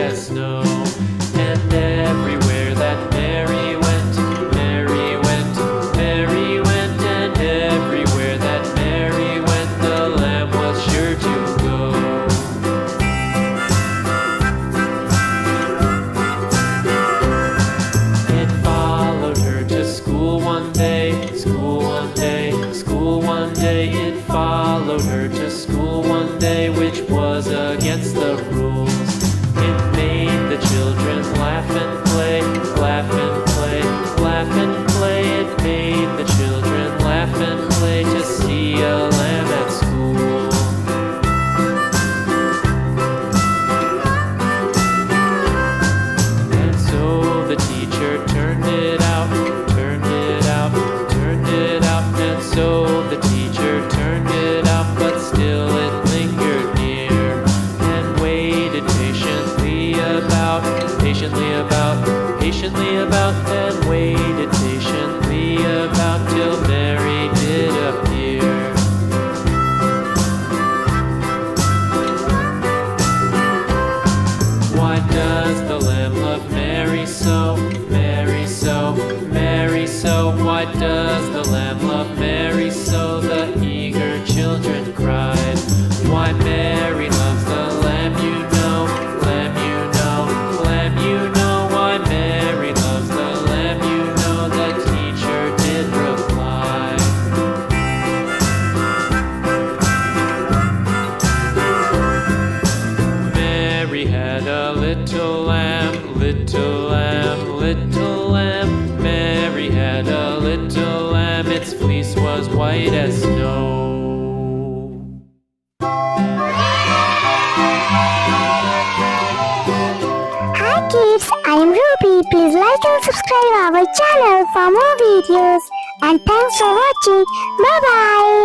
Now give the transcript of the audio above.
as snow. And everywhere that Mary went, Mary went, Mary went, and everywhere that Mary went, the lamb was sure to go. It followed her to school one day, school one day, school one day. It followed her to school one day, which was against the rules. It made the children laugh and play, laugh and play, laugh and play. It made the children laugh and play to see a lamb at school. And so the teacher turned it out, turned it out, turned it out. And so the teacher turned it out, but still it lingered near and waited patiently about, and waited patiently about till Mary did appear. Why does the lamb love Mary so, Mary so, Mary so? Why does the lamb love Mary so? The eager children cried. Why Mary loves the lamb, you know, lamb, you know, lamb, you know. Why Mary loves the lamb, you know, the teacher did reply. Mary had a little lamb, little lamb, little lamb. Mary had a little lamb, its fleece was white as snow. Hi kids, I am Ruby. Please like and subscribe our channel for more videos. And thanks for watching. Bye bye.